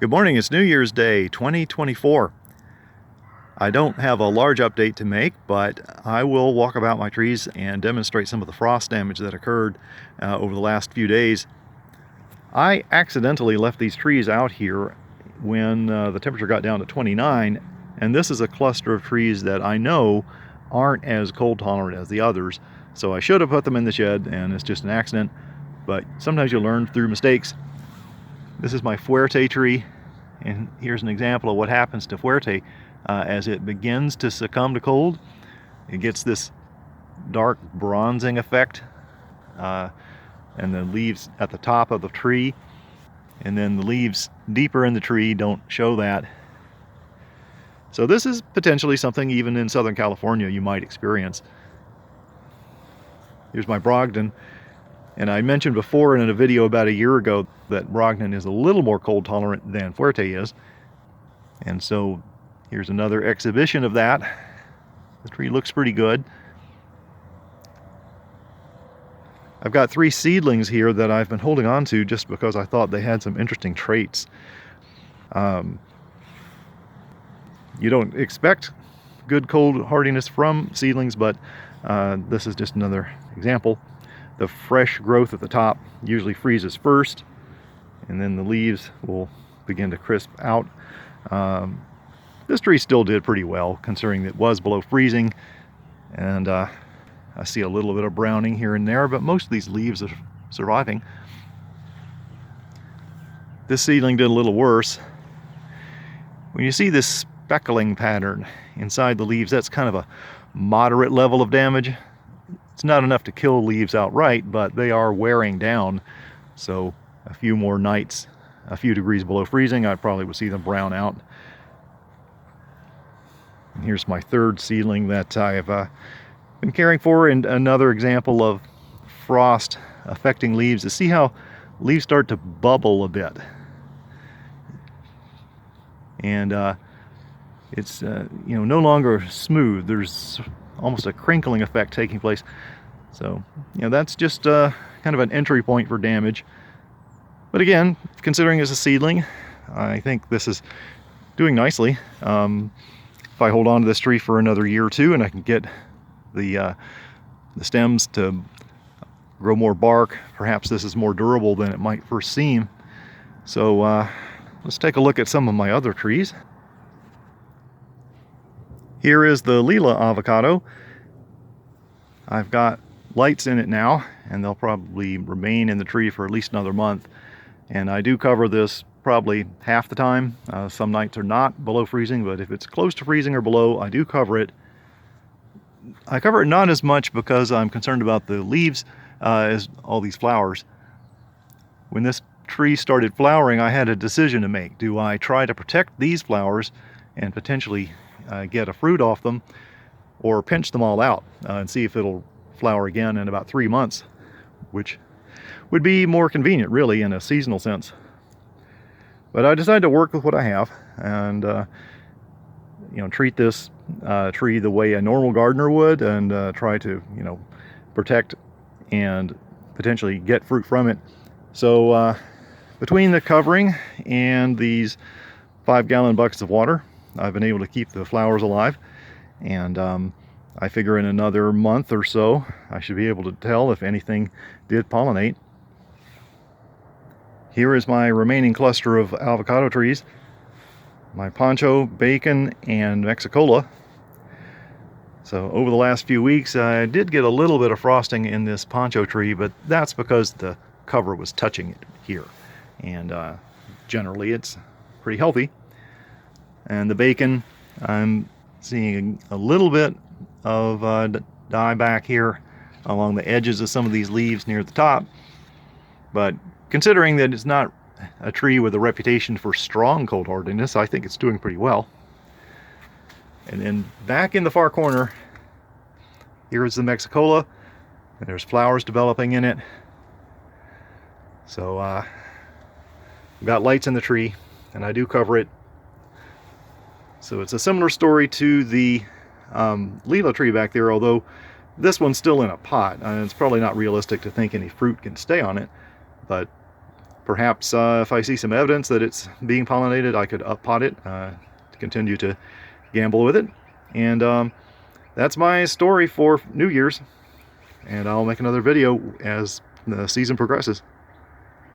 Good morning, it's New Year's Day 2024. I don't have a large update to make, but I will walk about my trees and demonstrate some of the frost damage that occurred over the last few days. I accidentally left these trees out here when the temperature got down to 29, and this is a cluster of trees that I know aren't as cold tolerant as the others, so I should have put them in the shed, and it's just an accident, but sometimes you learn through mistakes. This is my Fuerte tree, and here's an example of what happens to Fuerte as it begins to succumb to cold. It gets this dark bronzing effect, and the leaves at the top of the tree, and then the leaves deeper in the tree don't show that. So this is potentially something even in Southern California you might experience. Here's my Brogden. And I mentioned before in a video about a year ago that Brogden is a little more cold tolerant than Fuerte is. And so here's another exhibition of that. The tree looks pretty good. I've got 3 seedlings here that I've been holding on to just because I thought they had some interesting traits. You don't expect good cold hardiness from seedlings, but this is just another example. The fresh growth at the top usually freezes first, and then the leaves will begin to crisp out. This tree still did pretty well considering it was below freezing, and I see a little bit of browning here and there, but most of these leaves are surviving. This seedling did a little worse. When you see this speckling pattern inside the leaves, that's kind of a moderate level of damage. It's not enough to kill leaves outright, but they are wearing down. So a few more nights, a few degrees below freezing, I probably would see them brown out. And here's my 3rd seedling that I've been caring for, and another example of frost affecting leaves. To see how leaves start to bubble a bit. And it's no longer smooth. There's almost a crinkling effect taking place. So that's just kind of an entry point for damage. But again, considering it's a seedling, I think this is doing nicely. If I hold on to this tree for another year or two and I can get the stems to grow more bark, perhaps this is more durable than it might first seem. So let's take a look at some of my other trees. Here is the Leela avocado. I've got lights in it now, and they'll probably remain in the tree for at least another month. And I do cover this probably half the time. Some nights are not below freezing, but if it's close to freezing or below, I do cover it. I cover it not as much because I'm concerned about the leaves as all these flowers. When this tree started flowering, I had a decision to make. Do I try to protect these flowers and potentially get a fruit off them, or pinch them all out and see if it'll flower again in about 3 months, which would be more convenient really in a seasonal sense. But I decided to work with what I have and treat this tree the way a normal gardener would, and try to protect and potentially get fruit from it. So between the covering and these 5-gallon buckets of water, I've been able to keep the flowers alive, and I figure in another month or so I should be able to tell if anything did pollinate. Here is my remaining cluster of avocado trees, my Poncho, Bacon, and Mexicola. So over the last few weeks I did get a little bit of frosting in this Poncho tree, but that's because the cover was touching it here, and generally it's pretty healthy. And the Bacon, I'm seeing a little bit of dye back here along the edges of some of these leaves near the top. But considering that it's not a tree with a reputation for strong cold hardiness, I think it's doing pretty well. And then back in the far corner, here's the Mexicola, and there's flowers developing in it. So I've got lights in the tree, and I do cover it. So it's a similar story to the Leela tree back there, although this one's still in a pot. It's probably not realistic to think any fruit can stay on it, but Perhaps if I see some evidence that it's being pollinated, I could uppot it to continue to gamble with it. And that's my story for New Year's, and I'll make another video as the season progresses.